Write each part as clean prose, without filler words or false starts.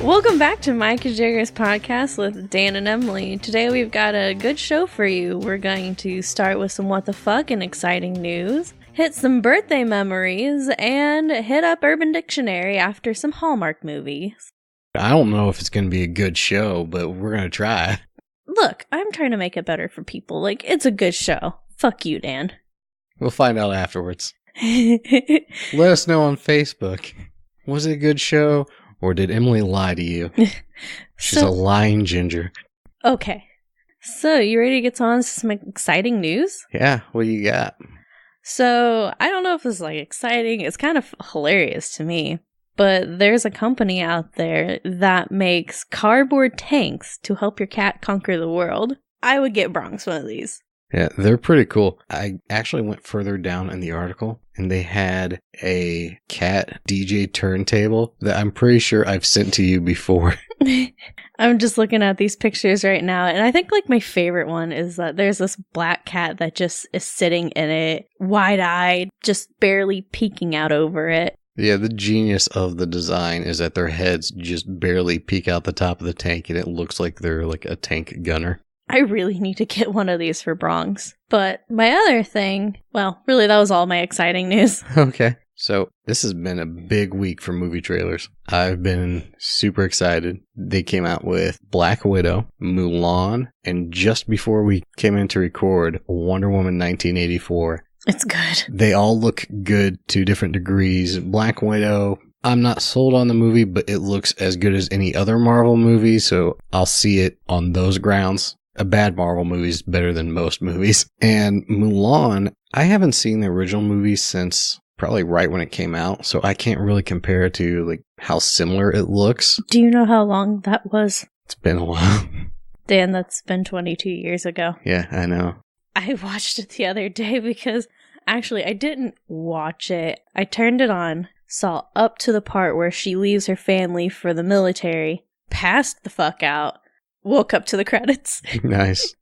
Welcome back to Mike and Jagger's podcast with Dan and Emily. Today we've got a good show for you. We're going to start with some what the fuck and exciting news, hit some birthday memories, and hit up Urban Dictionary after some Hallmark movies. I don't know if it's going to be a good show, but we're going to try. Look, I'm trying to make it better for people. Like, it's a good show. Fuck you, Dan. We'll find out afterwards. Let us know on Facebook. Was it a good show? Or did Emily lie to you? She's a lying ginger. Okay. So, you ready to get on some exciting news? Yeah, what do you got? So, I don't know if this is like exciting. It's kind of hilarious to me. But there's a company out there that makes cardboard tanks to help your cat conquer the world. I would get Bronx one of these. Yeah, they're pretty cool. I actually went further down in the article, and they had a cat DJ turntable that I'm pretty sure I've sent to you before. I'm just looking at these pictures right now, and I think like my favorite one is that there's this black cat that just is sitting in it, wide-eyed, just barely peeking out over it. Yeah, the genius of the design is that their heads just barely peek out the top of the tank, and it looks like they're like a tank gunner. I really need to get one of these for Bronx. But my other thing, well, really that was all my exciting news. Okay. So this has been a big week for movie trailers. I've been super excited. They came out with Black Widow, Mulan, and just before we came in to record, Wonder Woman 1984. It's good. They all look good to different degrees. Black Widow, I'm not sold on the movie, but it looks as good as any other Marvel movie, so I'll see it on those grounds. A bad Marvel movie is better than most movies. And Mulan, I haven't seen the original movie since probably right when it came out, so I can't really compare it to like how similar it looks. Do you know how long that was? It's been a while. Dan, that's been 22 years ago. Yeah, I know. I watched it the other day because actually I didn't watch it. I turned it on, saw up to the part where she leaves her family for the military, passed the fuck out, woke up to the credits. Nice.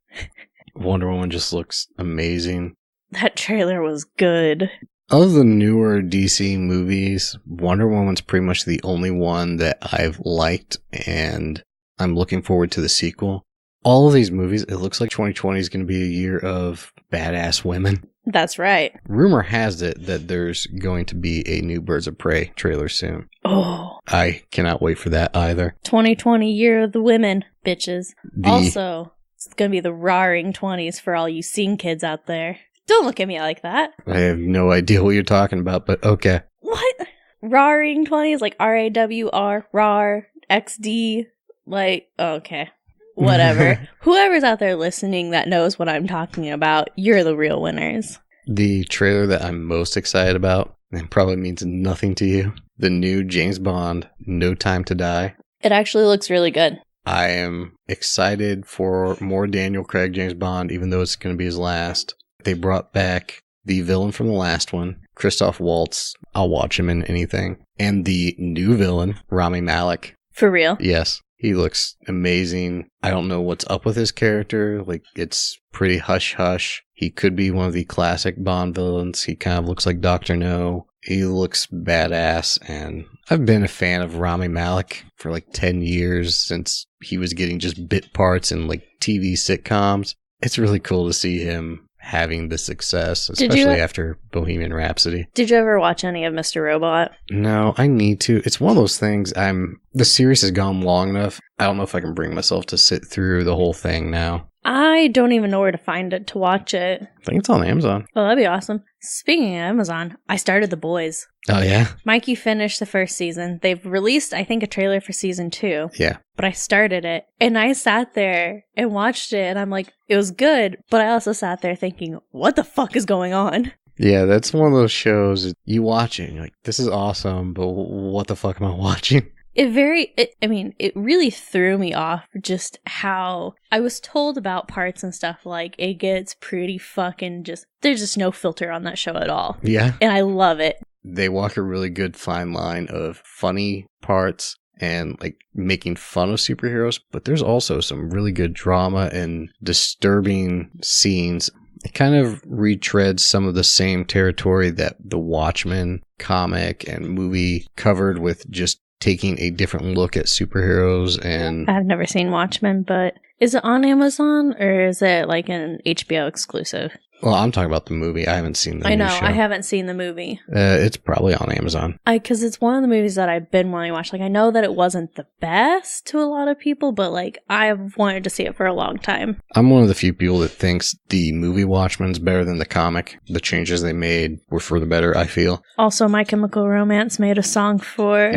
Wonder Woman just looks amazing. That trailer was good. Of the newer DC movies, Wonder Woman's pretty much the only one that I've liked, and I'm looking forward to the sequel. All of these movies, it looks like 2020 is going to be a year of badass women. That's right. Rumor has it that there's going to be a new Birds of Prey trailer soon. Oh. I cannot wait for that either. 2020 year of the women, bitches. Also, it's going to be the roaring 20s for all you scene kids out there. Don't look at me like that. I have no idea what you're talking about, but okay. What? Roaring 20s? Like R-A-W-R, RAR, XD, like, okay. Whatever. Whoever's out there listening that knows what I'm talking about, you're the real winners. The trailer that I'm most excited about, and probably means nothing to you, the new James Bond, No Time to Die. It actually looks really good. I am excited for more Daniel Craig James Bond, even though it's going to be his last. They brought back the villain from the last one, Christoph Waltz. I'll watch him in anything. And the new villain, Rami Malek. For real? Yes. He looks amazing. I don't know what's up with his character. Like, it's pretty hush-hush. He could be one of the classic Bond villains. He kind of looks like Dr. No. He looks badass, and I've been a fan of Rami Malek for like 10 years since he was getting just bit parts in like TV sitcoms. It's really cool to see him having the success, especially after Bohemian Rhapsody. Did you ever watch any of Mr. Robot? No, I need to. It's one of those things, the series has gone long enough. I don't know if I can bring myself to sit through the whole thing now. I don't even know where to find it to watch it. I think it's on Amazon. Oh, that'd be awesome. Speaking of Amazon, I started The Boys. Oh, yeah? Mikey finished the first season. They've released, I think, a trailer for season 2. Yeah. But I started it, and I sat there and watched it, and I'm like, it was good, but I also sat there thinking, what the fuck is going on? Yeah, that's one of those shows that you watch it, and you're like, this is awesome, but what the fuck am I watching? It really threw me off just how I was told about parts and stuff, like it gets pretty fucking there's just no filter on that show at all. Yeah. And I love it. They walk a really good fine line of funny parts and like making fun of superheroes, but there's also some really good drama and disturbing scenes. It kind of retreads some of the same territory that the Watchmen comic and movie covered, with just taking a different look at superheroes. And I've never seen Watchmen, but is it on Amazon or is it like an HBO exclusive? Well, I'm talking about the movie. I haven't seen the new show. I haven't seen the movie. It's probably on Amazon. Because it's one of the movies that I've been wanting to watch. Like, I know that it wasn't the best to a lot of people, but like, I've wanted to see it for a long time. I'm one of the few people that thinks the movie Watchmen's better than the comic. The changes they made were for the better, I feel. Also, My Chemical Romance made a song for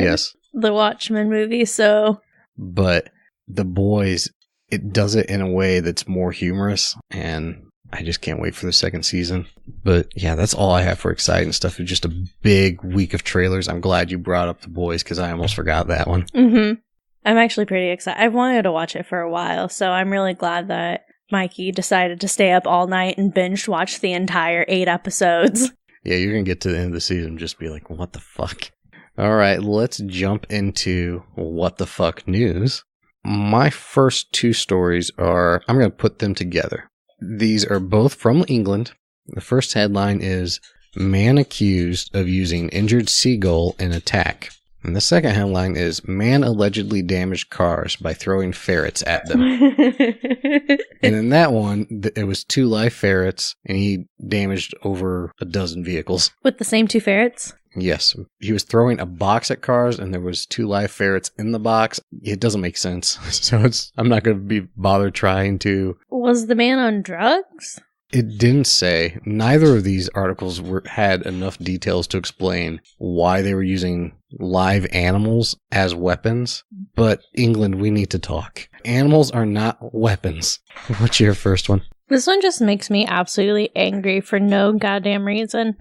the Watchmen movie, so... But The Boys, it does it in a way that's more humorous, and I just can't wait for the second season. But yeah, that's all I have for exciting stuff. It's just a big week of trailers. I'm glad you brought up The Boys because I almost forgot that one. Mm-hmm. I'm actually pretty excited. I've wanted to watch it for a while, so I'm really glad that Mikey decided to stay up all night and binge watch the entire 8 episodes. Yeah, you're going to get to the end of the season and just be like, what the fuck? All right, let's jump into what the fuck news. My first 2 stories are, I'm going to put them together. These are both from England. The first headline is, Man accused of using injured seagull in attack. And the second headline is, Man allegedly damaged cars by throwing ferrets at them. And in that one, it was 2 live ferrets, and he damaged over a dozen vehicles. With the same 2 ferrets? Yes. He was throwing a box at cars, and there was 2 live ferrets in the box. It doesn't make sense. So I'm not going to be bothered trying to... Was the man on drugs? It didn't say. Neither of these articles had enough details to explain why they were using live animals as weapons. But England, we need to talk. Animals are not weapons. What's your first one? This one just makes me absolutely angry for no goddamn reason.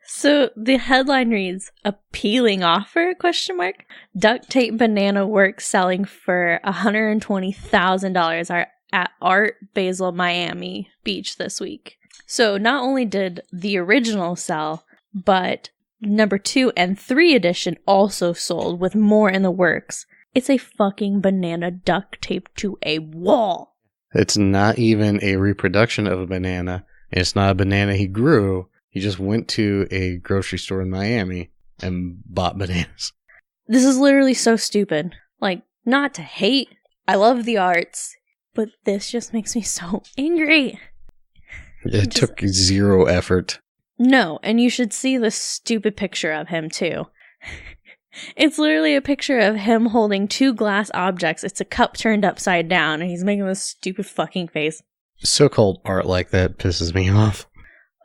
So the headline reads, appealing offer, ? Duct-taped banana works selling for $120,000 are at Art Basel Miami Beach this week. So not only did the original sell, but number 2 and 3 edition also sold, with more in the works. It's a fucking banana duct taped to a wall. It's not even a reproduction of a banana. It's not a banana he grew. He just went to a grocery store in Miami and bought bananas. This is literally so stupid. Like, not to hate. I love the arts. But this just makes me so angry. It took 0 effort. No, and you should see the stupid picture of him, too. It's literally a picture of him holding 2 glass objects. It's a cup turned upside down, and he's making this stupid fucking face. So-called art like that pisses me off.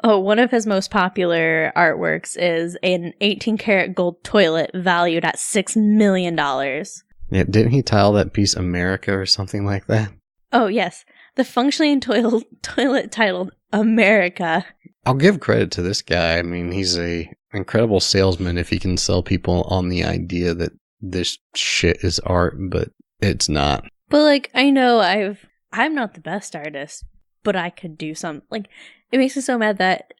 Oh, one of his most popular artworks is an 18-karat gold toilet valued at $6 million. Yeah, didn't he tile that piece America or something like that? Oh, yes. The functioning toilet titled America. I'll give credit to this guy. I mean, he's a incredible salesman if he can sell people on the idea that this shit is art, but it's not. But, like, I know I'm not the best artist, but I could do something. Like, it makes me so mad that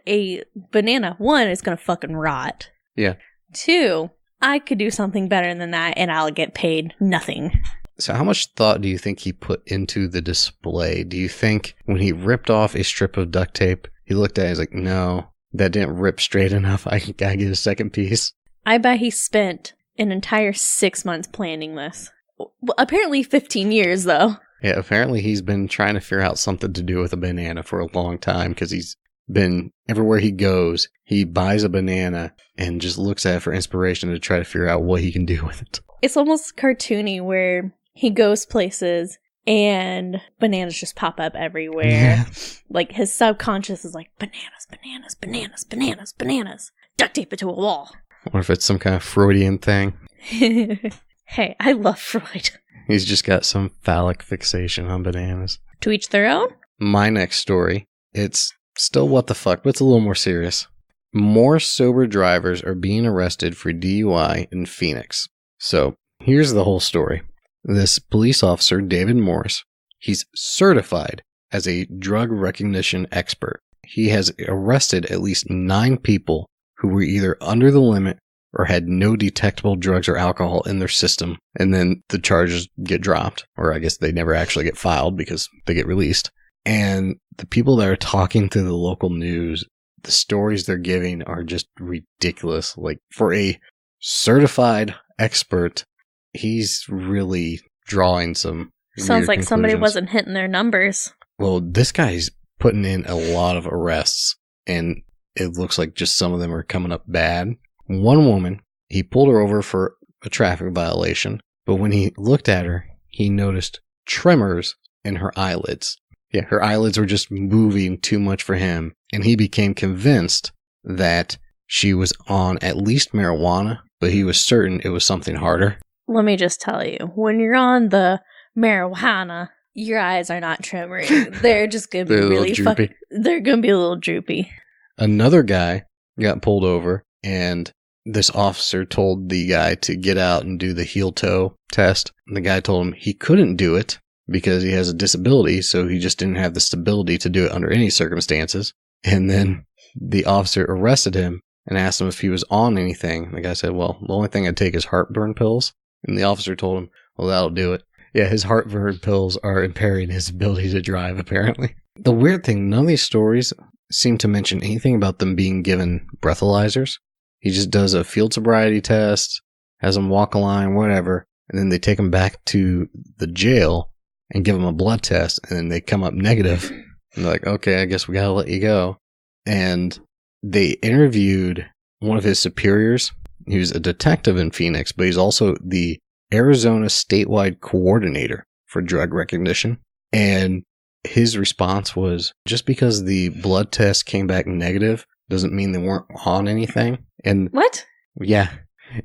a banana, 1, is going to fucking rot. Yeah. 2, I could do something better than that, and I'll get paid nothing. So how much thought do you think he put into the display? Do you think when he ripped off a strip of duct tape, he looked at it and was like, no, that didn't rip straight enough. I gotta get a second piece. I bet he spent an entire 6 months planning this. Well, apparently 15 years, though. Yeah, apparently he's been trying to figure out something to do with a banana for a long time, because he's been, everywhere he goes, he buys a banana and just looks at it for inspiration to try to figure out what he can do with it. It's almost cartoony where he goes places and bananas just pop up everywhere. Yeah. Like, his subconscious is like, bananas, bananas, bananas, bananas, bananas. Duct tape it to a wall. Or if it's some kind of Freudian thing. Hey, I love Freud. He's just got some phallic fixation on bananas. To each their own? My next story, it's still what the fuck, but it's a little more serious. More sober drivers are being arrested for DUI in Phoenix. So, here's the whole story. This police officer, David Morris, he's certified as a drug recognition expert. He has arrested at least 9 people who were either under the limit or had no detectable drugs or alcohol in their system. And then the charges get dropped, or I guess they never actually get filed because they get released. And the people that are talking to the local news, the stories they're giving are just ridiculous. Like, for a certified expert, he's really drawing some Sounds like conclusions. Somebody wasn't hitting their numbers. Well, this guy's putting in a lot of arrests, and it looks like just some of them are coming up bad. One woman, he pulled her over for a traffic violation, but when he looked at her, he noticed tremors in her eyelids. Yeah, her eyelids were just moving too much for him, and he became convinced that she was on at least marijuana, but he was certain it was something harder. Let me just tell you, when you're on the marijuana, your eyes are not trembling. They're just going to be really droopy. They're going to be a little droopy. Another guy got pulled over, and this officer told the guy to get out and do the heel-toe test. And the guy told him he couldn't do it because he has a disability, so he just didn't have the stability to do it under any circumstances. And then the officer arrested him and asked him if he was on anything. The guy said, well, the only thing I take is heartburn pills. And the officer told him, well, that'll do it. Yeah, his heartburn pills are impairing his ability to drive, apparently. The weird thing, none of these stories seem to mention anything about them being given breathalyzers. He just does a field sobriety test, has them walk a line, whatever, and then they take him back to the jail and give him a blood test, and then they come up negative. And they're like, okay, I guess we gotta let you go. And they interviewed one of his superiors. He was a detective in Phoenix, but he's also the Arizona statewide coordinator for drug recognition. And his response was, just because the blood test came back negative doesn't mean they weren't on anything. And what? Yeah.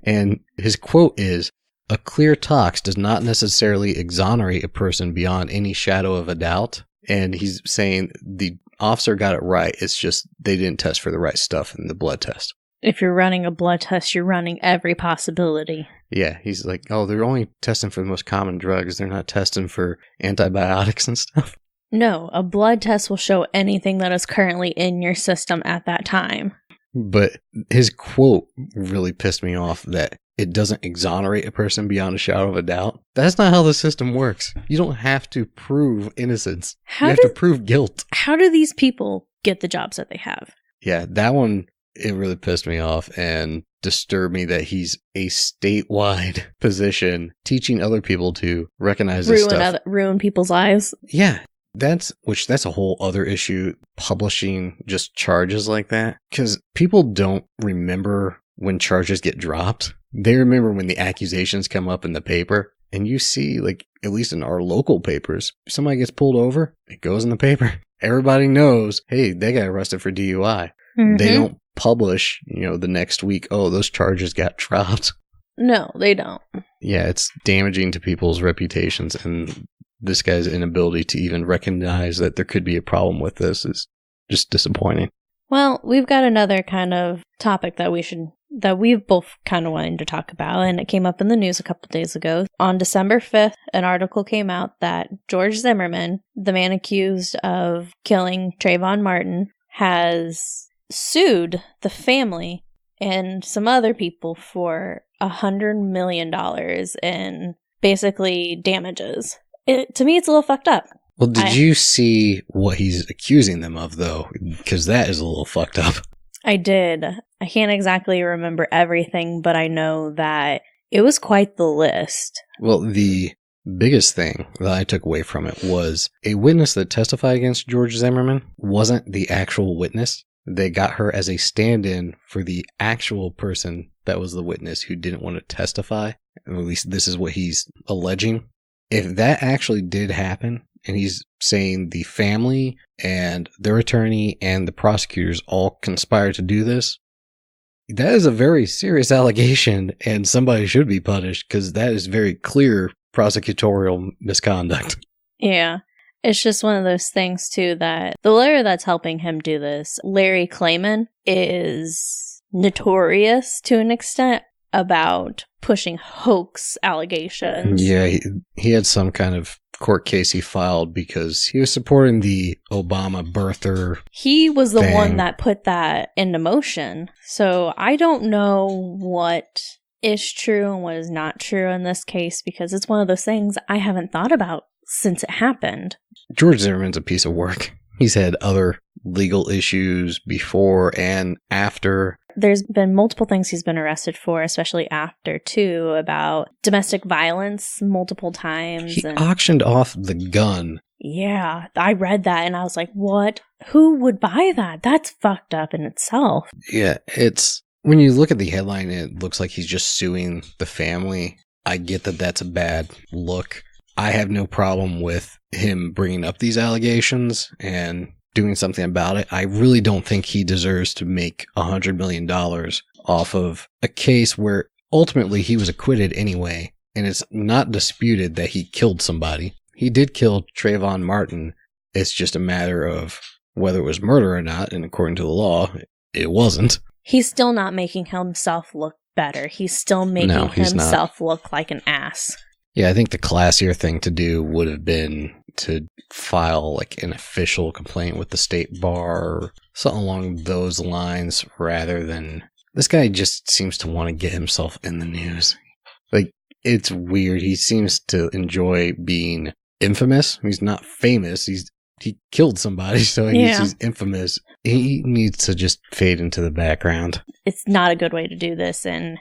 And his quote is, a clear tox does not necessarily exonerate a person beyond any shadow of a doubt. And he's saying the officer got it right. It's just they didn't test for the right stuff in the blood test. If you're running a blood test, you're running every possibility. Yeah, he's like, oh, they're only testing for the most common drugs. They're not testing for antibiotics and stuff. No, a blood test will show anything that is currently in your system at that time. But his quote really pissed me off, that it doesn't exonerate a person beyond a shadow of a doubt. That's not how the system works. You don't have to prove innocence. You have to prove guilt. How do these people get the jobs that they have? Yeah, that one, it really pissed me off and disturbed me that he's a statewide position teaching other people to recognize this stuff. Ruin people's lives. Yeah. That's a whole other issue, publishing just charges like that. Because people don't remember when charges get dropped. They remember when the accusations come up in the paper. And you see, like, at least in our local papers, if somebody gets pulled over, it goes in the paper. Everybody knows, hey, they got arrested for DUI. Mm-hmm. They don't publish, the next week, oh, those charges got dropped. No, they don't. Yeah, it's damaging to people's reputations, and this guy's inability to even recognize that there could be a problem with this is just disappointing. Well, we've got another kind of topic that we've both kind of wanted to talk about, and it came up in the news a couple days ago. On December 5th, an article came out that George Zimmerman, the man accused of killing Trayvon Martin, has sued the family and some other people for $100 million in basically damages. To me, it's a little fucked up. Well, did you see what he's accusing them of, though? Because that is a little fucked up. I did. I can't exactly remember everything, but I know that it was quite the list. Well, the biggest thing that I took away from it was a witness that testified against George Zimmerman wasn't the actual witness. They got her as a stand-in for the actual person that was the witness who didn't want to testify. Or at least this is what he's alleging. If that actually did happen, and he's saying the family and their attorney and the prosecutors all conspired to do this, that is a very serious allegation, and somebody should be punished, because that is very clear prosecutorial misconduct. Yeah. It's just one of those things, too, that the lawyer that's helping him do this, Larry Klayman, is notorious to an extent about pushing hoax allegations. Yeah, he had some kind of court case he filed because he was supporting the Obama birther. He was the thing. one that put that into motion. So I don't know what is true and what is not true in this case, because it's one of those things I haven't thought about since it happened. George Zimmerman's a piece of work. He's had other legal issues before and after. There's been multiple things he's been arrested for, especially after, too, about domestic violence multiple times. He auctioned off the gun. Yeah, I read that and I was like, what? Who would buy that? That's fucked up in itself. Yeah, it's... When you look at the headline, it looks like he's just suing the family. I get that that's a bad look. I have no problem with him bringing up these allegations and doing something about it. I really don't think he deserves to make $100 million off of a case where ultimately he was acquitted anyway. And it's not disputed that he killed somebody. He did kill Trayvon Martin. It's just a matter of whether it was murder or not. And according to the law, it wasn't. He's still not making himself look better. He's still making himself look like an ass. Yeah, I think the classier thing to do would have been to file like an official complaint with the state bar or something along those lines rather than... This guy just seems to want to get himself in the news. Like, it's weird. He seems to enjoy being infamous. He's not famous. He killed somebody, so he's infamous. He needs to just fade into the background. It's not a good way to do this, and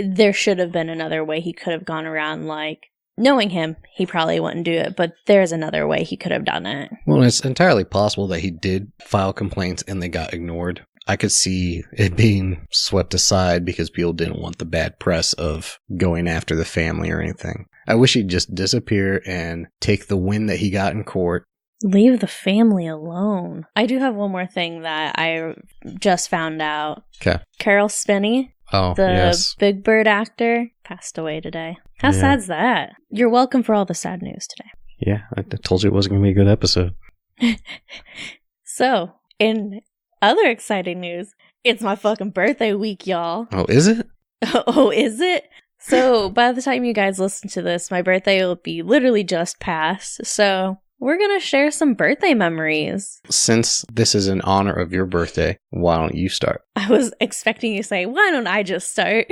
there should have been another way he could have gone around, like, knowing him, he probably wouldn't do it, but there's another way he could have done it. Well, it's entirely possible that he did file complaints and they got ignored. I could see it being swept aside because people didn't want the bad press of going after the family or anything. I wish he'd just disappear and take the win that he got in court. Leave the family alone. I do have one more thing that I just found out. Okay. Caroll Spinney, the Big Bird actor, passed away today. How sad's that? You're welcome for all the sad news today. Yeah, I told you it wasn't going to be a good episode. So, in other exciting news, it's my fucking birthday week, y'all. Oh, is it? Oh, is it? So, by the time you guys listen to this, my birthday will be literally just passed. So, we're going to share some birthday memories. Since this is in honor of your birthday, why don't you start? I was expecting you to say, why don't I just start?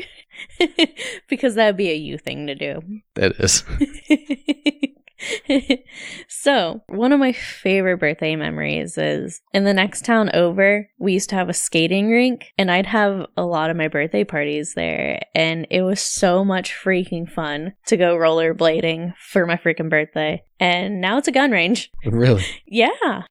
Because that would be a you thing to do. That is. So, one of my favorite birthday memories is in the next town over, we used to have a skating rink, and I'd have a lot of my birthday parties there, and it was so much freaking fun to go rollerblading for my freaking birthday. And now it's a gun range. Really? Yeah.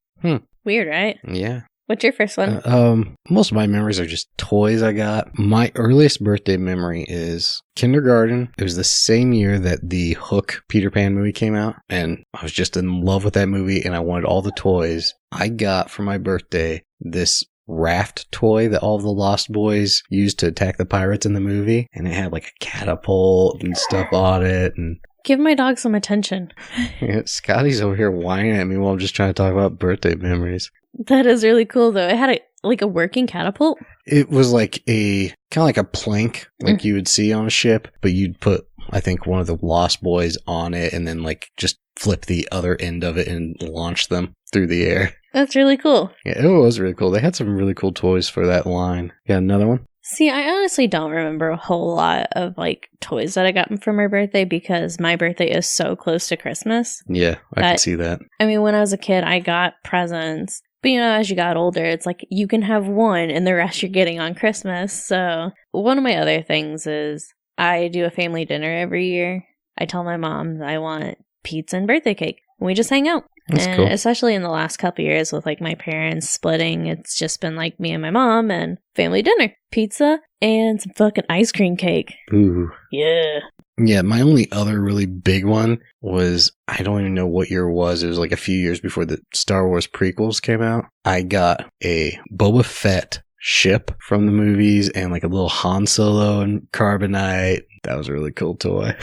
Weird, right? Yeah. What's your first one? Most of my memories are just toys I got. My earliest birthday memory is kindergarten. It was the same year that the Hook Peter Pan movie came out, and I was just in love with that movie, and I wanted all the toys. I got for my birthday this raft toy that all the Lost Boys used to attack the pirates in the movie, and it had like a catapult and stuff on it, and give my dog some attention. Yeah, Scotty's over here whining at me while I'm just trying to talk about birthday memories. That is really cool, though. It had a working catapult. It was like kind of like a plank, like you would see on a ship, but you'd put, I think, one of the Lost Boys on it and then like just flip the other end of it and launch them through the air. That's really cool. Yeah, it was really cool. They had some really cool toys for that line. Got another one? See, I honestly don't remember a whole lot of like toys that I got for my birthday because my birthday is so close to Christmas. Yeah, I can see that. I mean, when I was a kid, I got presents. But, you know, as you got older, it's like you can have one and the rest you're getting on Christmas. So one of my other things is I do a family dinner every year. I tell my mom that I want pizza and birthday cake. We just hang out. That's and cool. Especially in the last couple years with like my parents splitting, it's just been like me and my mom and family dinner. Pizza and some fucking ice cream cake. Ooh. Yeah. Yeah, my only other really big one was, I don't even know what year it was. It was like a few years before the Star Wars prequels came out. I got a Boba Fett ship from the movies and like a little Han Solo and Carbonite. That was a really cool toy.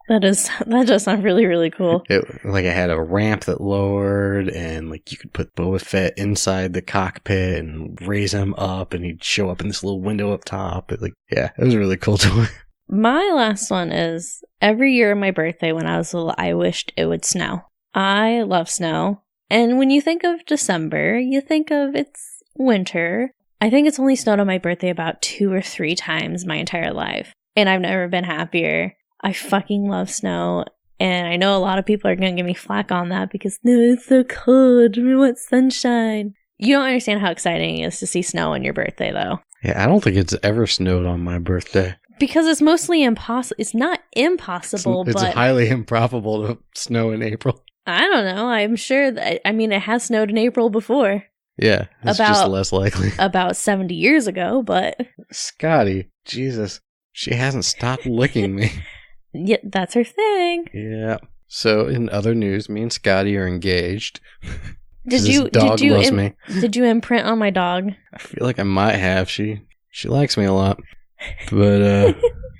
That does sound really, really cool. It had a ramp that lowered and like you could put Boba Fett inside the cockpit and raise him up and he'd show up in this little window up top. It was a really cool toy. My last one is every year on my birthday when I was little, I wished it would snow. I love snow. And when you think of December, you think of it's winter. I think it's only snowed on my birthday about 2 or 3 times my entire life. And I've never been happier. I fucking love snow. And I know a lot of people are going to give me flack on that because, no, it's so cold. We want sunshine. You don't understand how exciting it is to see snow on your birthday, though. Yeah, I don't think it's ever snowed on my birthday. Because it's mostly impossible. It's not impossible, it's but highly improbable to snow in April. I don't know. I'm sure that, it has snowed in April before. Yeah, it's just less likely. About 70 years ago, but... Scotty, Jesus, she hasn't stopped licking me. Yeah, that's her thing. Yeah. So, in other news, me and Scotty are engaged. Did you imprint on my dog? I feel like I might have. She likes me a lot. But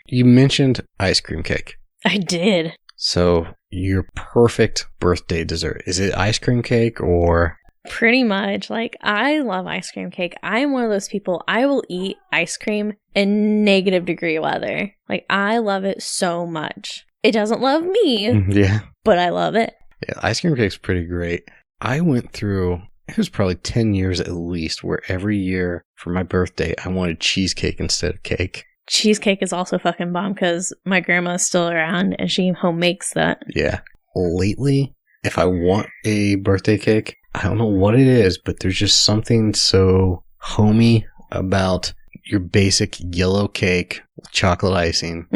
you mentioned ice cream cake. I did. So, your perfect birthday dessert, is it ice cream cake or... Pretty much. Like, I love ice cream cake. I'm one of those people, I will eat ice cream in negative-degree weather. Like, I love it so much. It doesn't love me. Yeah. But I love it. Yeah, ice cream cake's pretty great. I went through, it was probably 10 years at least, where every year for my birthday, I wanted cheesecake instead of cake. Cheesecake is also fucking bomb because my grandma's still around and she home makes that. Yeah. Lately, if I want a birthday cake, I don't know what it is, but there's just something so homey about your basic yellow cake with chocolate icing.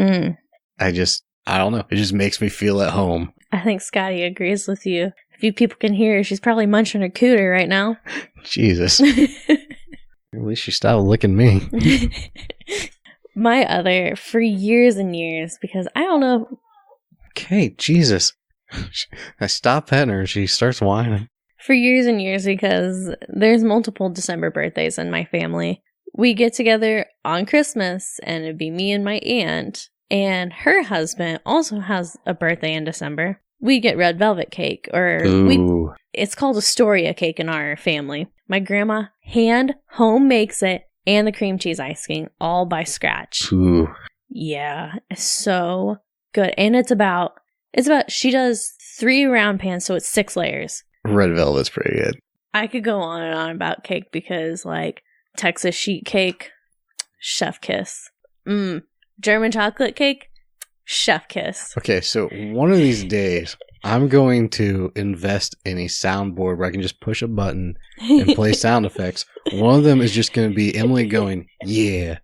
I don't know. It just makes me feel at home. I think Scotty agrees with you. If you people can hear her, she's probably munching her cooter right now. Jesus. At least she stopped licking me. My other, for years and years, because I don't know. Okay, Jesus. I stop petting her, she starts whining. For years and years, because there's multiple December birthdays in my family. We get together on Christmas, and it'd be me and my aunt, and her husband also has a birthday in December. We get red velvet cake, or it's called Astoria cake in our family. My grandma home makes it, and the cream cheese icing, all by scratch. Ooh. Yeah, it's so good. And it's about, she does 3 round pans, so it's 6 layers. Red velvet's pretty good. I could go on and on about cake because, like, Texas sheet cake, chef kiss. German chocolate cake, chef kiss. Okay, so one of these days, I'm going to invest in a soundboard where I can just push a button and play sound effects. One of them is just going to be Emily going, yeah.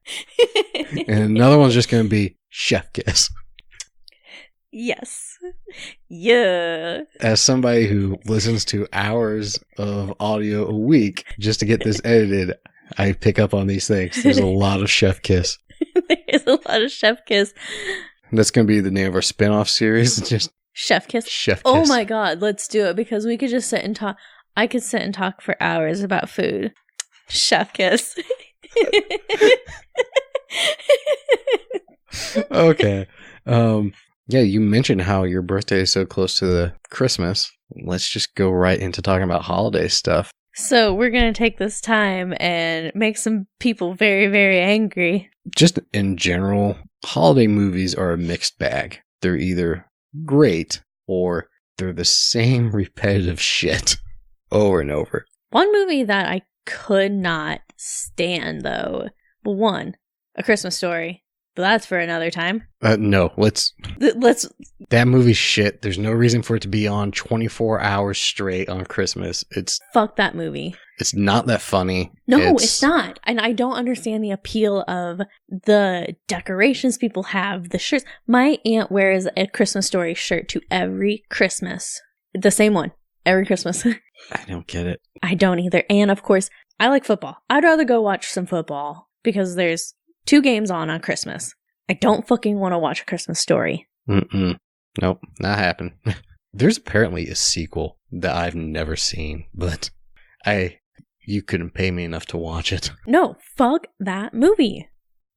And another one's just going to be chef kiss. Yes. Yeah. As somebody who listens to hours of audio a week just to get this edited, I pick up on these things. There's a lot of chef kiss. There's a lot of chef kiss. That's going to be the name of our spinoff series. Just Chef kiss. Chef kiss. Oh my God, let's do it because we could just sit and talk. I could sit and talk for hours about food. Chef kiss. Okay. Yeah, you mentioned how your birthday is so close to the Christmas. Let's just go right into talking about holiday stuff. So we're going to take this time and make some people very, very angry. Just in general, holiday movies are a mixed bag. They're either great or they're the same repetitive shit over and over. One movie that I could not stand, though, one, A Christmas Story. But that's for another time. No, let's... That movie's shit. There's no reason for it to be on 24 hours straight on Christmas. Fuck that movie. It's not that funny. No, it's not. And I don't understand the appeal of the decorations people have, the shirts. My aunt wears a Christmas Story shirt to every Christmas. The same one. Every Christmas. I don't get it. I don't either. And of course, I like football. I'd rather go watch some football because there's 2 games on Christmas. I don't fucking want to watch A Christmas Story. Nope, not happen. There's apparently a sequel that I've never seen, but you couldn't pay me enough to watch it. No, fuck that movie.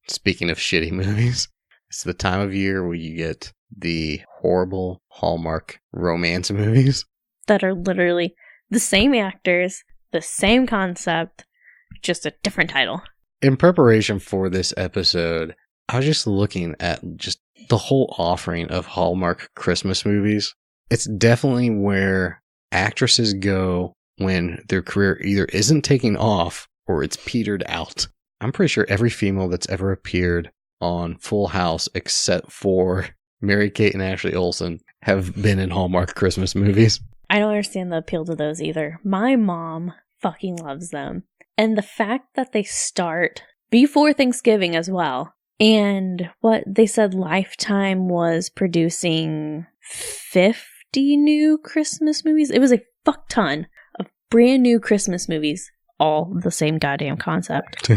Speaking of shitty movies, it's the time of year where you get the horrible Hallmark romance movies. That are literally the same actors, the same concept, just a different title. In preparation for this episode, I was just looking at just the whole offering of Hallmark Christmas movies. It's definitely where actresses go when their career either isn't taking off or it's petered out. I'm pretty sure every female that's ever appeared on Full House except for Mary-Kate and Ashley Olsen have been in Hallmark Christmas movies. I don't understand the appeal to those either. My mom fucking loves them. And the fact that they start before Thanksgiving as well. And what they said Lifetime was producing 50 new Christmas movies. It was a fuck ton of brand new Christmas movies. All the same goddamn concept.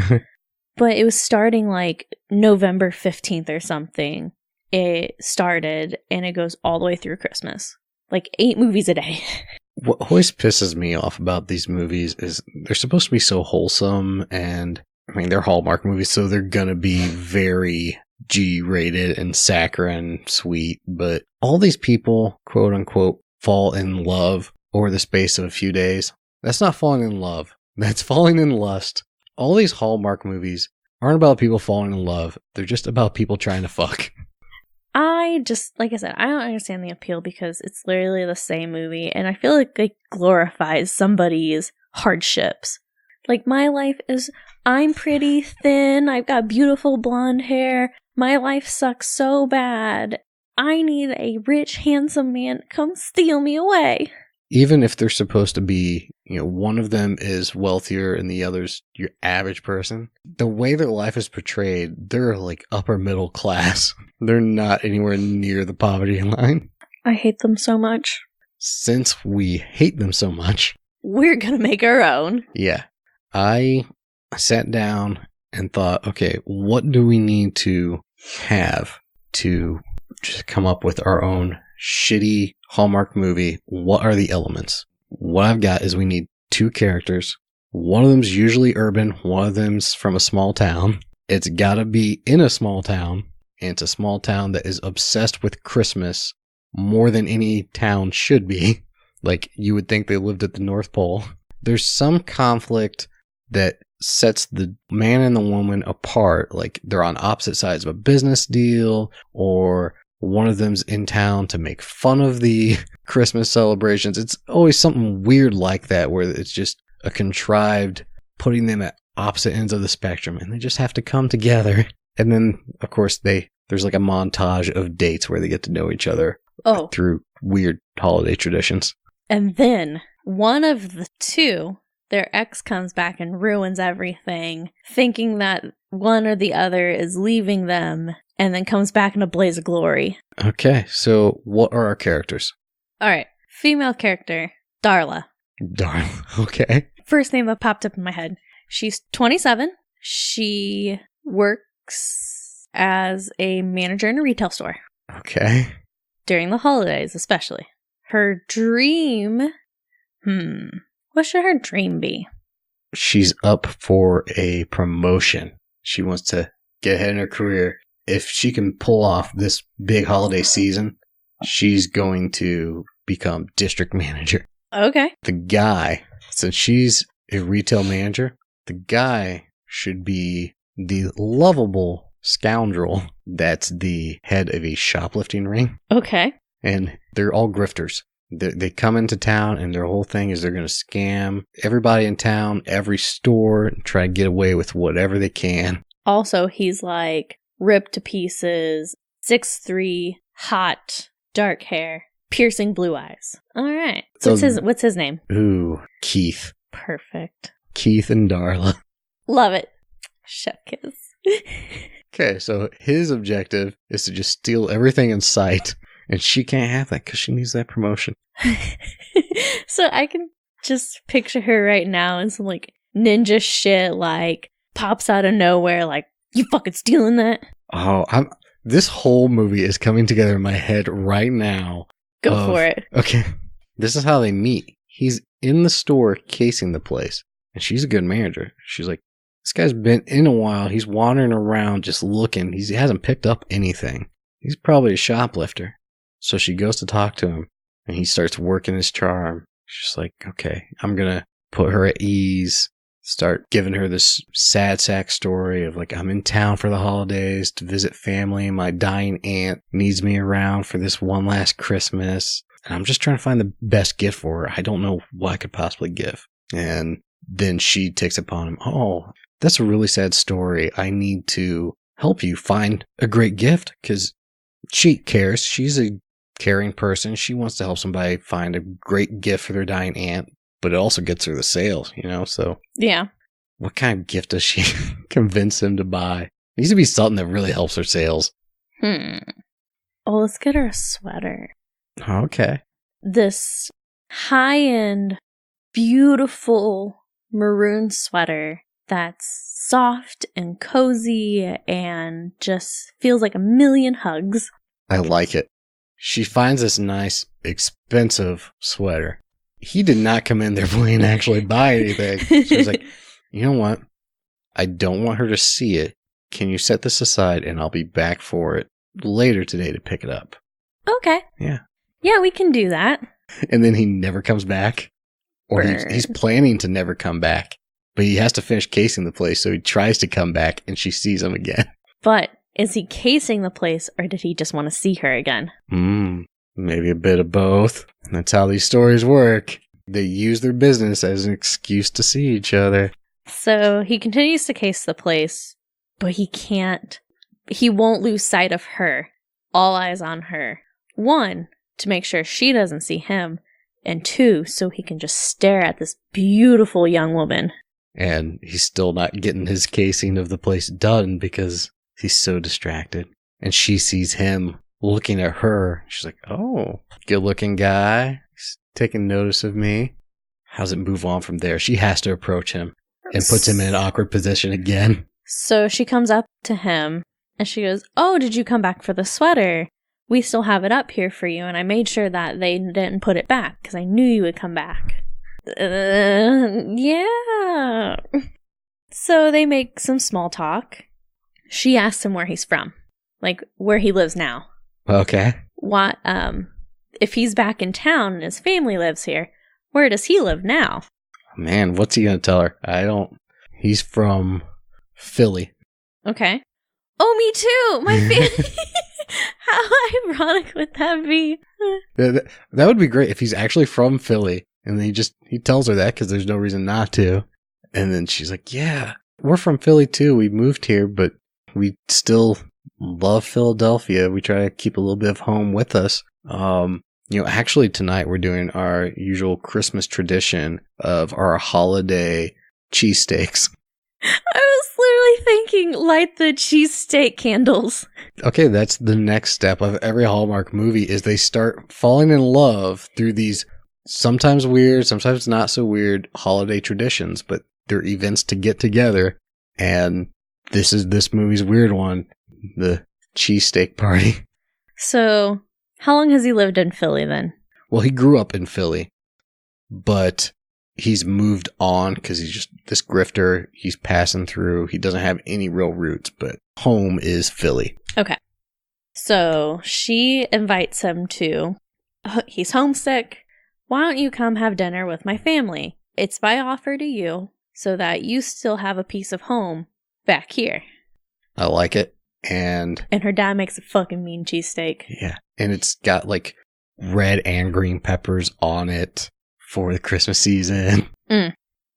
But it was starting like November 15th or something. It started and it goes all the way through Christmas. Like 8 movies a day. What always pisses me off about these movies is they're supposed to be so wholesome, and I mean, they're Hallmark movies, so they're gonna be very G-rated and saccharine sweet, but all these people, quote unquote, fall in love over the space of a few days. That's not falling in love. That's falling in lust. All these Hallmark movies aren't about people falling in love. They're just about people trying to fuck. Like I said, I don't understand the appeal because it's literally the same movie, and I feel like it glorifies somebody's hardships. Like, my life is, I'm pretty thin, I've got beautiful blonde hair, my life sucks so bad, I need a rich, handsome man to come steal me away. Even if they're supposed to be, one of them is wealthier and the other's your average person, the way their life is portrayed, they're like upper middle class. They're not anywhere near the poverty line. I hate them so much. Since we hate them so much, we're gonna make our own. Yeah. I sat down and thought, okay, what do we need to have to just come up with our own shitty Hallmark movie? What are the elements? What I've got is we need 2 characters. One of them's usually urban. One of them's from a small town. It's gotta be in a small town. And it's a small town that is obsessed with Christmas more than any town should be. Like, you would think they lived at the North Pole. There's some conflict that sets the man and the woman apart. Like, they're on opposite sides of a business deal, or one of them's in town to make fun of the Christmas celebrations. It's always something weird like that, where it's just a contrived putting them at opposite ends of the spectrum, and they just have to come together. And then, of course, there's like a montage of dates where they get to know each other through weird holiday traditions. And then one of the 2, their ex comes back and ruins everything, thinking that one or the other is leaving them, and then comes back in a blaze of glory. Okay, so what are our characters? All right, female character, Darla. Darla, okay. First name that popped up in my head. She's 27. She works as a manager in a retail store. Okay. During the holidays, especially. Her dream... What should her dream be? She's up for a promotion. She wants to get ahead in her career. If she can pull off this big holiday season, she's going to become district manager. Okay. The guy, since she's a retail manager, the guy should be the lovable scoundrel that's the head of a shoplifting ring. Okay. And they're all grifters. They come into town, and their whole thing is they're going to scam everybody in town, every store, and try to get away with whatever they can. Also, he's like ripped to pieces, 6'3", hot, dark hair, piercing blue eyes. All right. So what's his name? Ooh, Keith. Perfect. Keith and Darla. Love it. Chef kiss. Okay, so his objective is to just steal everything in sight. And she can't have that because she needs that promotion. So I can just picture her right now in some like ninja shit, like pops out of nowhere, like, you fucking stealing that? Oh, this whole movie is coming together in my head right now. Go for it. Okay, this is how they meet. He's in the store casing the place, and she's a good manager. She's like, this guy's been in a while. He's wandering around just looking. He hasn't picked up anything. He's probably a shoplifter. So she goes to talk to him, and he starts working his charm. She's like, okay, I'm going to put her at ease, start giving her this sad sack story of like, I'm in town for the holidays to visit family. My dying aunt needs me around for this one last Christmas. And I'm just trying to find the best gift for her. I don't know what I could possibly give. And then she takes it upon him. Oh, that's a really sad story. I need to help you find a great gift because she cares. She's a caring person. She wants to help somebody find a great gift for their dying aunt, but it also gets her the sales, so. Yeah. What kind of gift does she convince him to buy? It needs to be something that really helps her sales. Well, let's get her a sweater. Okay. This high-end, beautiful maroon sweater that's soft and cozy and just feels like a million hugs. I like it. She finds this nice, expensive sweater. He did not come in there planning to actually buy anything. So he's like, you know what? I don't want her to see it. Can you set this aside and I'll be back for it later today to pick it up? Okay. Yeah. Yeah, we can do that. And then he never comes back. Or he's planning to never come back. But he has to finish casing the place, so he tries to come back and she sees him again. But is he casing the place or did he just want to see her again? Maybe a bit of both. That's how these stories work. They use their business as an excuse to see each other. So he continues to case the place, but he won't lose sight of her. All eyes on her. 1, to make sure she doesn't see him. And 2, so he can just stare at this beautiful young woman. And he's still not getting his casing of the place done because he's so distracted. And she sees him looking at her. She's like, oh, good looking guy. He's taking notice of me. How does it move on from there? She has to approach him and puts him in an awkward position again. So she comes up to him and she goes, oh, did you come back for the sweater? We still have it up here for you, and I made sure that they didn't put it back because I knew you would come back. Yeah. So they make some small talk. She asks him where he's from, like where he lives now. Okay. What? If he's back in town and his family lives here, where does he live now? Man, what's he gonna tell her? He's from Philly. Okay. Oh, me too. My family. How ironic would that be? That would be great if he's actually from Philly and then he tells her that because there's no reason not to. And then she's like, yeah, we're from Philly too. We moved here, but we still love Philadelphia. We try to keep a little bit of home with us. Actually tonight we're doing our usual Christmas tradition of our holiday cheesesteaks. I was literally thinking, light the cheesesteak candles. Okay, that's the next step of every Hallmark movie is they start falling in love through these sometimes weird, sometimes not so weird holiday traditions, but they're events to get together. And this is this movie's weird one, the cheesesteak party. So, how long has he lived in Philly then? Well, he grew up in Philly, but he's moved on because he's just this grifter. He's passing through. He doesn't have any real roots, but home is Philly. Okay. So she invites him to, he's homesick. Why don't you come have dinner with my family? It's by offer to you so that you still have a piece of home back here. I like it. And her dad makes a fucking mean cheesesteak. Yeah. And it's got like red and green peppers on it for the Christmas season.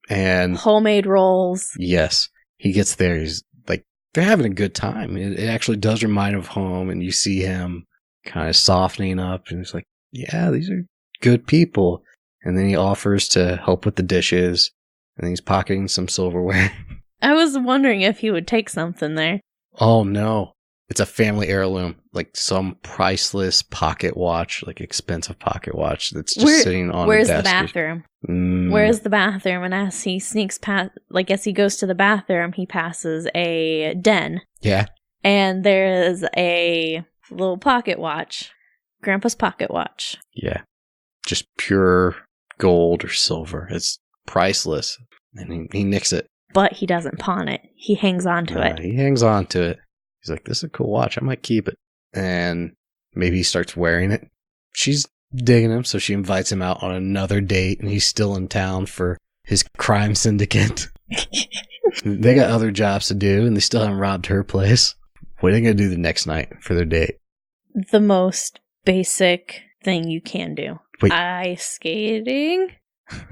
And homemade rolls. Yes. He gets there. He's like, they're having a good time. It actually does remind him of home. And you see him kind of softening up. And he's like, yeah, these are good people. And then he offers to help with the dishes. And he's pocketing some silverware. I was wondering if he would take something there. Oh, no. It's a family heirloom, like some priceless pocket watch, like expensive pocket watch that's just sitting on the desk. Where's the bathroom? Where's the bathroom? And as he sneaks past, like as he goes to the bathroom, he passes a den. Yeah. And there is a little pocket watch. Grandpa's pocket watch. Yeah. Just pure gold or silver. It's priceless. And he nicks it. But he doesn't pawn it. He hangs on to it. He hangs on to it. He's like, this is a cool watch. I might keep it. And maybe he starts wearing it. She's digging him, so she invites him out on another date, and he's still in town for his crime syndicate. They got other jobs to do, and they still haven't robbed her place. What are they going to do the next night for their date? The most basic thing you can do. Wait. Ice skating?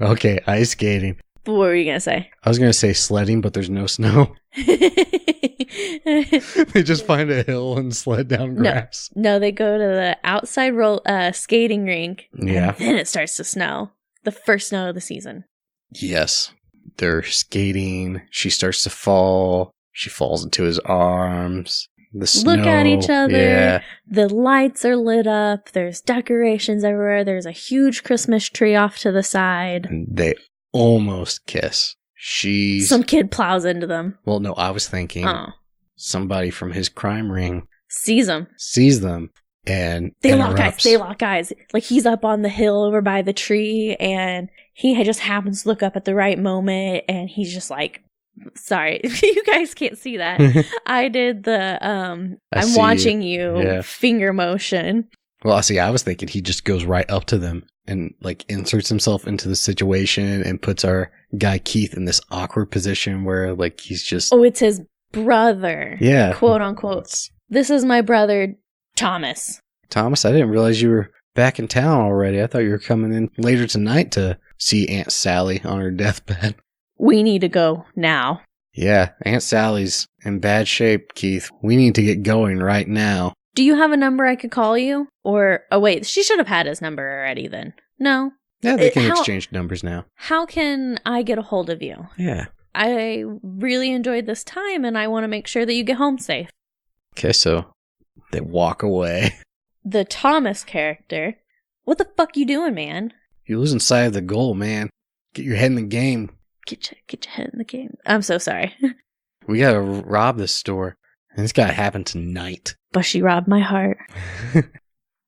Okay, ice skating. What were you going to say? I was going to say sledding, but there's no snow. They just find a hill and sled down grass. No, they go to the outside skating rink. Yeah. And then it starts to snow. The first snow of the season. Yes. They're skating. She starts to fall. She falls into his arms. The snow. Look at each other. Yeah. The lights are lit up. There's decorations everywhere. There's a huge Christmas tree off to the side. And they almost kiss. Some kid plows into them. Well, no, I was thinking somebody from his crime ring sees them, and they interrupts. lock eyes. Like he's up on the hill over by the tree, and he just happens to look up at the right moment, and he's just like, sorry, you guys can't see that. I did the I'm watching you finger motion. Well, I was thinking he just goes right up to them and like inserts himself into the situation and puts our guy Keith in this awkward position where like he's just... Oh, it's his brother. Yeah. Quote unquote. This is my brother, Thomas. Thomas, I didn't realize you were back in town already. I thought you were coming in later tonight to see Aunt Sally on her deathbed. We need to go now. Yeah, Aunt Sally's in bad shape, Keith. We need to get going right now. Do you have a number I could call you? Or, oh wait, she should have had his number already then. No? Yeah, they can exchange numbers now. How can I get a hold of you? Yeah. I really enjoyed this time and I want to make sure that you get home safe. Okay, so they walk away. The Thomas character. What the fuck you doing, man? You're losing sight of the goal, man. Get your head in the game. Get your head in the game. I'm so sorry. We gotta rob this store. And it's gotta happen tonight. But she robbed my heart.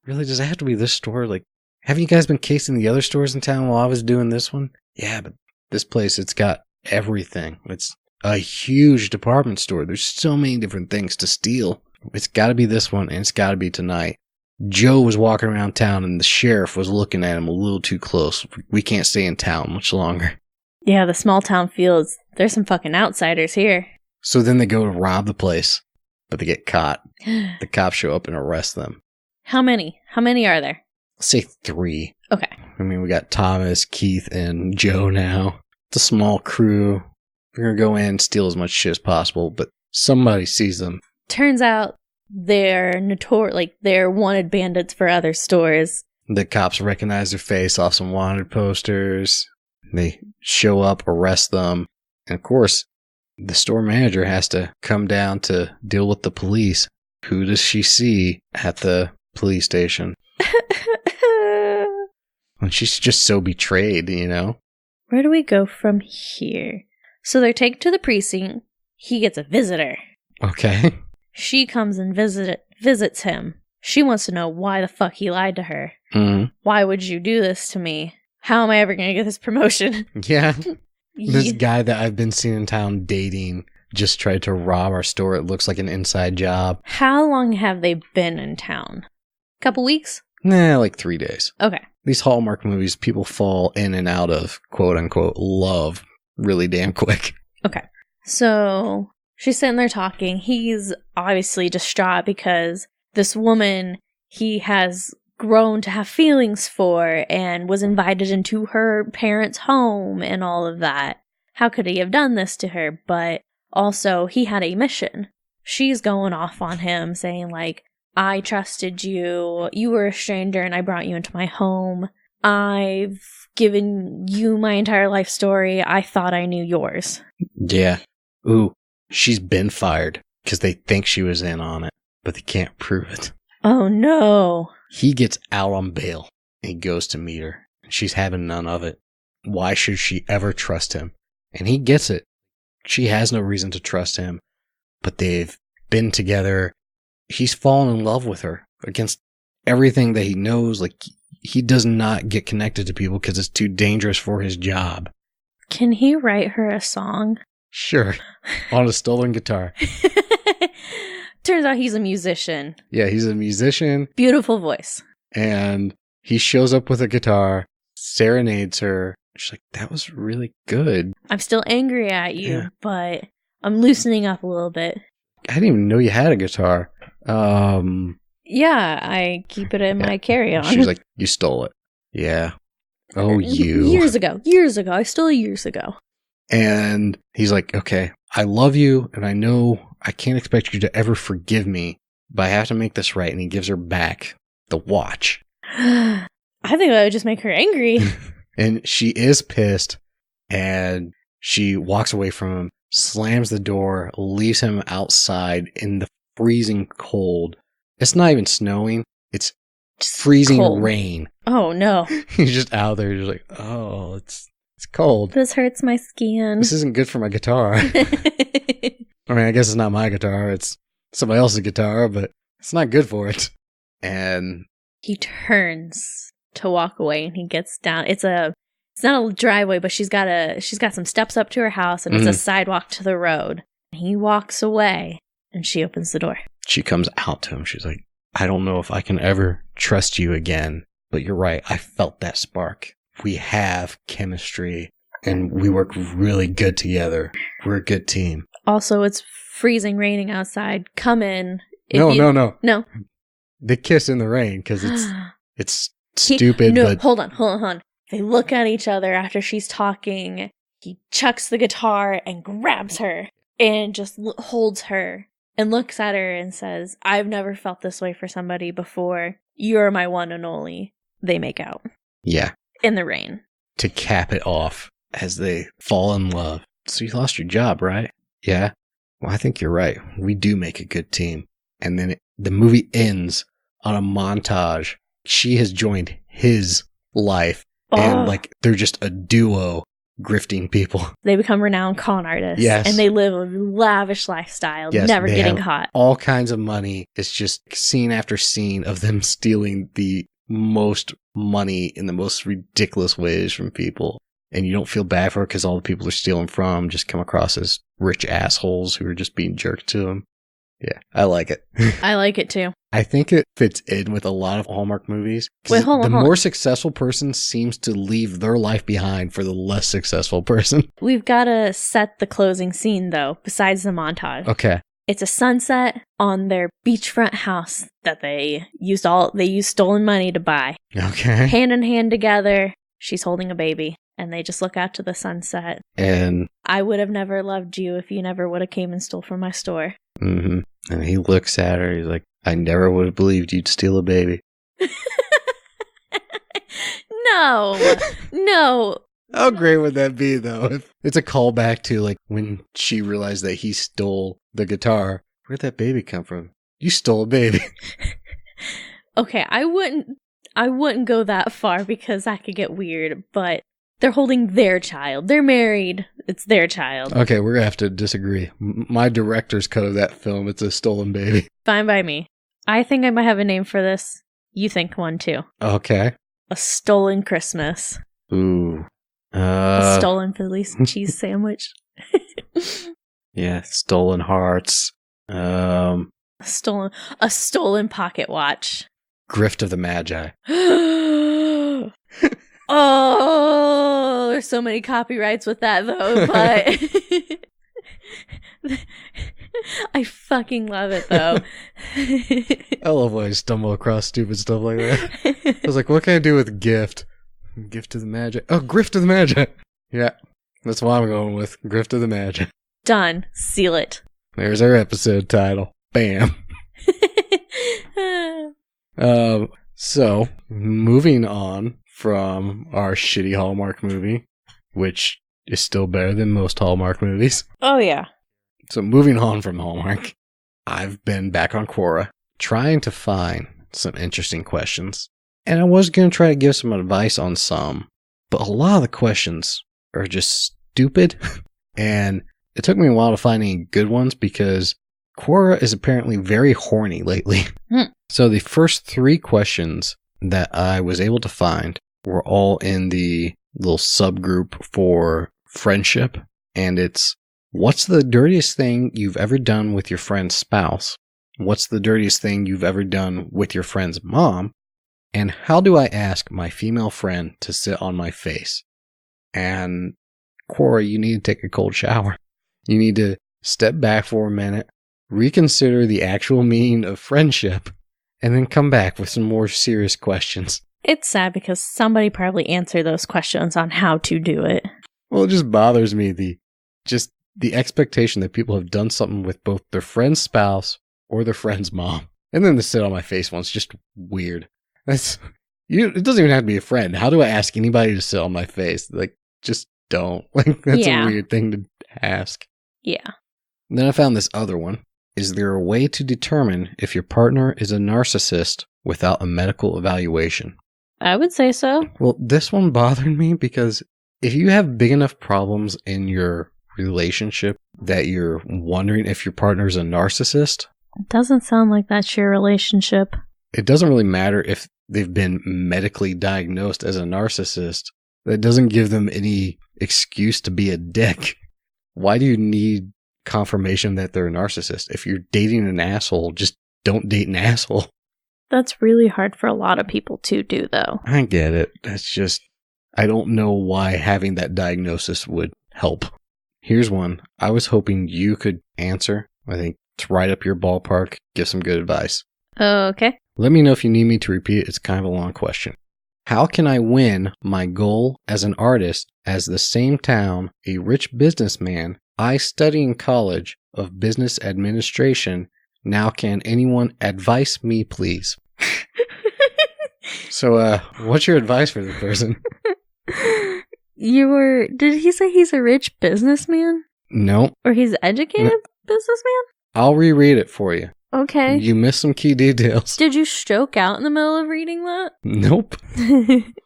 Really? Does it have to be this store? Like, haven't you guys been casing the other stores in town while I was doing this one? Yeah, but this place, it's got everything. It's a huge department store. There's so many different things to steal. It's gotta be this one, and it's gotta be tonight. Joe was walking around town, and the sheriff was looking at him a little too close. We can't stay in town much longer. Yeah, the small town feels... There's some fucking outsiders here. So then they go to rob the place, but they get caught. The cops show up and arrest them. How many? How many are there? Let's say 3. Okay. I mean, we got Thomas, Keith, and Joe now. It's a small crew. We're going to go in and steal as much shit as possible, but somebody sees them. Turns out they're they're wanted bandits for other stores. The cops recognize their face off some wanted posters. They show up, arrest them. And of course, the store manager has to come down to deal with the police. Who does she see at the police station? And she's just so betrayed, you know? Where do we go from here? So they're taken to the precinct. He gets a visitor. Okay. She comes and visits him. She wants to know why the fuck he lied to her. Mm-hmm. Why would you do this to me? How am I ever going to get this promotion? Yeah. This guy that I've been seeing in town dating just tried to rob our store. It looks like an inside job. How long have they been in town? Couple weeks? Nah, like 3 days. Okay. These Hallmark movies, people fall in and out of quote-unquote love really damn quick. Okay. So she's sitting there talking. He's obviously distraught because this woman he has grown to have feelings for and was invited into her parents' home and all of that. How could he have done this to her? But also, he had a mission. She's going off on him, saying like, I trusted you. You were a stranger and I brought you into my home. I've given you my entire life story. I thought I knew yours. Yeah. Ooh, she's been fired because they think she was in on it, but they can't prove it. Oh no. He gets out on bail and he goes to meet her. She's having none of it. Why should she ever trust him? And he gets it. She has no reason to trust him, but they've been together. He's fallen in love with her against everything that he knows. Like, he does not get connected to people because it's too dangerous for his job. Can he write her a song? Sure. On a stolen guitar. Turns out he's a musician. Yeah, he's a musician. Beautiful voice. And he shows up with a guitar, serenades her. She's like, that was really good. I'm still angry at you, but I'm loosening up a little bit. I didn't even know you had a guitar. Yeah, I keep it in my carry-on. She's like, you stole it. Yeah. Oh, you. Years ago. I stole it years ago. And he's like, okay, I love you, and I know I can't expect you to ever forgive me, but I have to make this right. And he gives her back the watch. I think that would just make her angry. And she is pissed, and she walks away from him, slams the door, leaves him outside in the freezing cold. It's not even snowing. It's just freezing cold. Rain. Oh, no. He's just out there. He's like, oh, it's cold. This hurts my skin. This isn't good for my guitar. I mean, I guess it's not my guitar. It's somebody else's guitar, but it's not good for it. And he turns to walk away, and he gets down. It's not a driveway, but she's got some steps up to her house, and it's a sidewalk to the road. And he walks away, and she opens the door. She comes out to him. She's like, I don't know if I can ever trust you again, but you're right. I felt that spark. We have chemistry, and we work really good together. We're a good team. Also, it's freezing, raining outside. Come in. No. They kiss in the rain because it's stupid. No, hold on. They look at each other after she's talking. He chucks the guitar and grabs her and just holds her and looks at her and says, I've never felt this way for somebody before. You're my one and only. They make out. Yeah. In the rain. To cap it off as they fall in love. So you lost your job, right? Yeah. Well, I think you're right. We do make a good team. And then the movie ends on a montage. She has joined his life. And they're just a duo grifting people. They become renowned con artists. Yes. And they live a lavish lifestyle, never getting caught. All kinds of money. It's just scene after scene of them stealing the most money in the most ridiculous ways from people. And you don't feel bad for it because all the people they're stealing from just come across as rich assholes who are just being jerked to them. Yeah, I like it. I like it too. I think it fits in with a lot of Hallmark movies. Wait, hold on. The more successful person seems to leave their life behind for the less successful person. We've got to set the closing scene, though, besides the montage. Okay. It's a sunset on their beachfront house that they used stolen money to buy. Okay. Hand in hand together. She's holding a baby. And they just look out to the sunset. And I would have never loved you if you never would have came and stole from my store. Mm-hmm. And he looks at her. He's like, I never would have believed you'd steal a baby. No. How great would that be, though? It's a callback to like when she realized that he stole the guitar. Where'd that baby come from? You stole a baby. Okay, I wouldn't go that far because that could get weird, but they're holding their child. They're married. It's their child. Okay, we're going to have to disagree. My director's cut of that film, it's a stolen baby. Fine by me. I think I might have a name for this. You think one too. Okay. A Stolen Christmas. Ooh. A stolen Philly cheese sandwich. Yeah, stolen hearts. A stolen pocket watch. Grift of the Magi. Oh, there's so many copyrights with that, though, but I fucking love it, though. I love when I stumble across stupid stuff like that. I was like, what can I do with gift? Gift of the Magi. Oh, Grift of the Magi. Yeah, that's what I'm going with. Grift of the Magi. Done. Seal it. There's our episode title. Bam. So, moving on from our shitty Hallmark movie, which is still better than most Hallmark movies. Oh, yeah. So, moving on from Hallmark, I've been back on Quora trying to find some interesting questions. And I was going to try to give some advice on some, but a lot of the questions are just stupid. And it took me a while to find any good ones because Quora is apparently very horny lately. So the first 3 questions that I was able to find were all in the little subgroup for friendship. And it's, what's the dirtiest thing you've ever done with your friend's spouse? What's the dirtiest thing you've ever done with your friend's mom? And how do I ask my female friend to sit on my face? And Quora, you need to take a cold shower. You need to step back for a minute, reconsider the actual meaning of friendship, and then come back with some more serious questions. It's sad because somebody probably answered those questions on how to do it. Well, it just bothers me, the expectation that people have done something with both their friend's spouse or their friend's mom. And then to sit on my face once, just weird. It doesn't even have to be a friend. How do I ask anybody to sit on my face? Like, just don't. Like, that's a weird thing to ask. Yeah. And then I found this other one. Is there a way to determine if your partner is a narcissist without a medical evaluation? I would say so. Well, this one bothered me because if you have big enough problems in your relationship that you're wondering if your partner's a narcissist, it doesn't sound like that's your relationship. It doesn't really matter if they've been medically diagnosed as a narcissist. That doesn't give them any excuse to be a dick. Why do you need confirmation that they're a narcissist? If you're dating an asshole, just don't date an asshole. That's really hard for a lot of people to do, though. I get it. That's just, I don't know why having that diagnosis would help. Here's one I was hoping you could answer. I think it's right up your ballpark. Give some good advice. Okay. Let me know if you need me to repeat it. It's kind of a long question. How can I win my goal as an artist as the same town, a rich businessman, I study in college of business administration? Now can anyone advise me, please? So, what's your advice for the person? Did he say he's a rich businessman? No. Or he's educated businessman? I'll reread it for you. Okay. You missed some key details. Did you stroke out in the middle of reading that? Nope.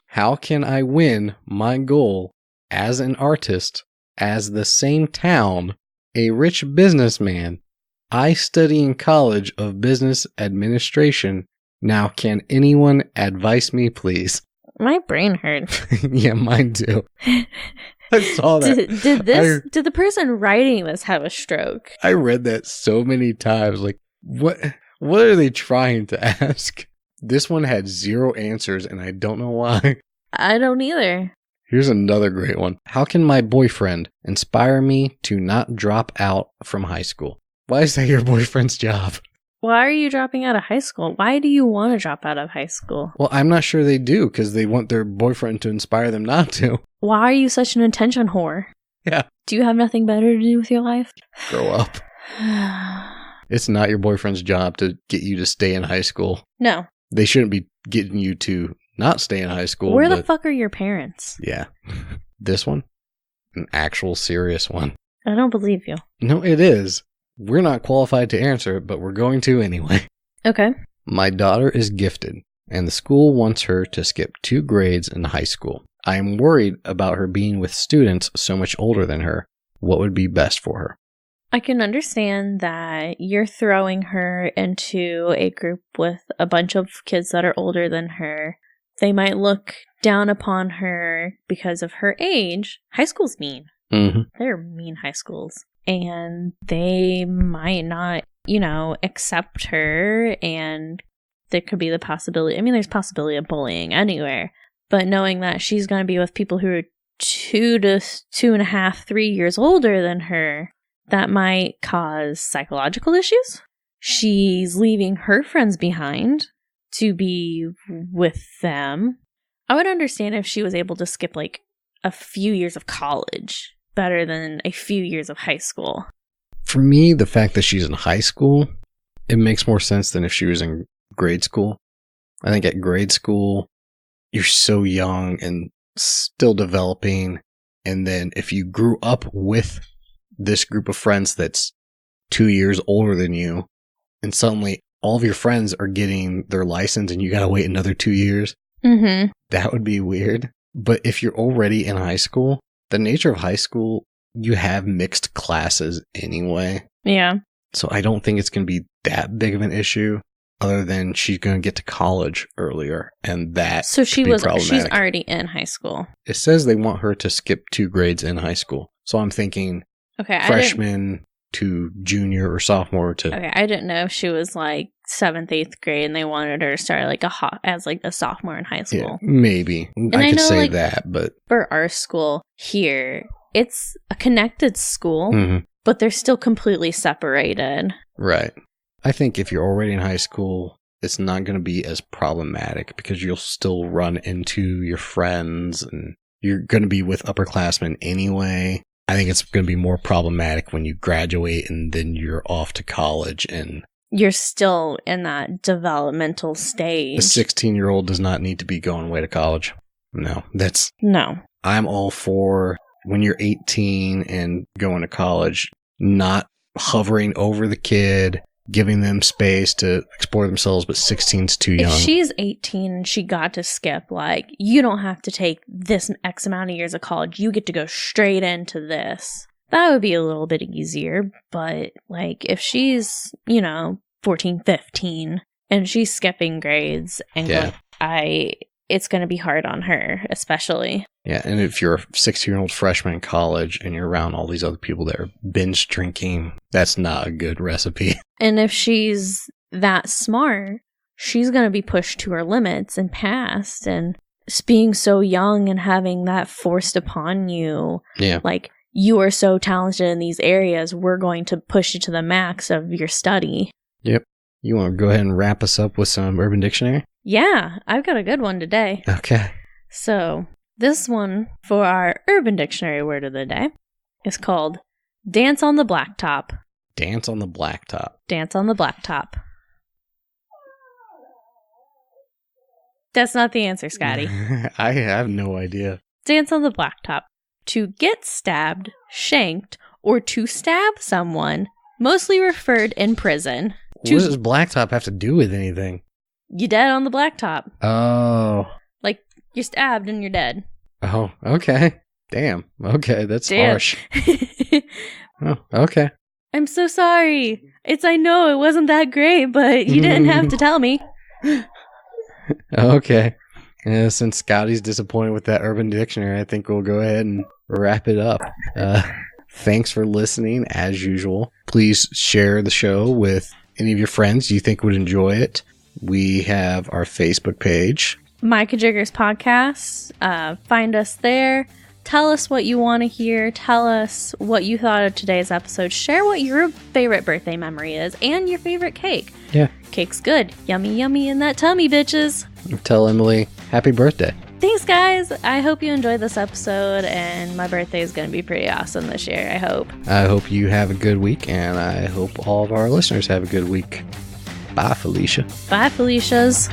How can I win my goal as an artist as the same town, a rich businessman, I study in college of business administration? Now can anyone advise me, please? My brain hurt. Yeah, mine too. I saw that. Did the person writing this have a stroke? I read that so many times. Like, what are they trying to ask? This one had 0 answers, and I don't know why. I don't either. Here's another great one. How can my boyfriend inspire me to not drop out from high school? Why is that your boyfriend's job? Why are you dropping out of high school? Why do you want to drop out of high school? Well, I'm not sure they do, because they want their boyfriend to inspire them not to. Why are you such an attention whore? Yeah. Do you have nothing better to do with your life? Grow up. It's not your boyfriend's job to get you to stay in high school. No. They shouldn't be getting you to not stay in high school. Where the fuck are your parents? Yeah. This one? An actual serious one. I don't believe you. No, it is. We're not qualified to answer it, but we're going to anyway. Okay. My daughter is gifted, and the school wants her to skip 2 grades in high school. I am worried about her being with students so much older than her. What would be best for her? I can understand that you're throwing her into a group with a bunch of kids that are older than her. They might look down upon her because of her age. High school's mean. Mm-hmm. They're mean high schools. And they might not, accept her, and there could be the possibility. I mean, there's possibility of bullying anywhere. But knowing that she's going to be with people who are 2 to 2.5, 3 years older than her, that might cause psychological issues. She's leaving her friends behind to be with them. I would understand if she was able to skip like a few years of college better than a few years of high school. For me, the fact that she's in high school, it makes more sense than if she was in grade school. I think at grade school, you're so young and still developing. And then if you grew up with this group of friends that's 2 years older than you, and suddenly all of your friends are getting their license and you gotta wait another 2 years, that would be weird. But if you're already in high school, the nature of high school, you have mixed classes anyway. Yeah. So I don't think it's going to be that big of an issue, other than she's going to get to college earlier, and that so she's problematic. Already in high school. It says they want her to skip 2 grades in high school. So I'm thinking freshman to junior or sophomore to... Okay, I didn't know if she was like 7th, 8th grade and they wanted her to start like as a sophomore in high school. Yeah, maybe. And I could know, say like, that, but... For our school here, it's a connected school, but they're still completely separated. Right. I think if you're already in high school, it's not going to be as problematic because you'll still run into your friends and you're going to be with upperclassmen anyway. I think it's going to be more problematic when you graduate and then you're off to college and you're still in that developmental stage. A 16-year-old does not need to be going away to college. No. I'm all for when you're 18 and going to college, not hovering over the kid, giving them space to explore themselves, but 16's too young. If she's 18 and she got to skip, like, you don't have to take this X amount of years of college. You get to go straight into this. That would be a little bit easier, but, like, if she's, 14, 15, and she's skipping grades, and it's going to be hard on her, especially. Yeah, and if you're a 16-year-old freshman in college, and you're around all these other people that are binge drinking, that's not a good recipe. And if she's that smart, she's going to be pushed to her limits and past, and being so young and having that forced upon you, like, you are so talented in these areas, we're going to push you to the max of your study. Yep. You want to go ahead and wrap us up with some Urban Dictionary? Yeah, I've got a good one today. Okay. So, this one for our Urban Dictionary word of the day is called Dance on the Blacktop. Dance on the Blacktop. Dance on the Blacktop. That's not the answer, Scotty. I have no idea. Dance on the Blacktop. To get stabbed, shanked, or to stab someone, mostly referred in prison. What does blacktop have to do with anything? You're dead on the blacktop. Oh. Like, you're stabbed and you're dead. Oh, okay. Damn. Okay, that's harsh. Oh, okay. I'm so sorry. I know it wasn't that great, but you didn't have to tell me. Okay. Since Scotty's disappointed with that Urban Dictionary, I think we'll go ahead and wrap it up. Thanks for listening, as usual. Please share the show with any of your friends you think would enjoy it. We have our Facebook page, Micah Jiggers Podcast. Find us there. Tell us what you want to hear. Tell us what you thought of today's episode. Share what your favorite birthday memory is and your favorite cake. Yeah. Cake's good. Yummy, yummy in that tummy, bitches. Tell Emily happy birthday. Thanks, guys. I hope you enjoyed this episode, and my birthday is going to be pretty awesome this year, I hope. I hope you have a good week, and I hope all of our listeners have a good week. Bye, Felicia. Bye, Felicias.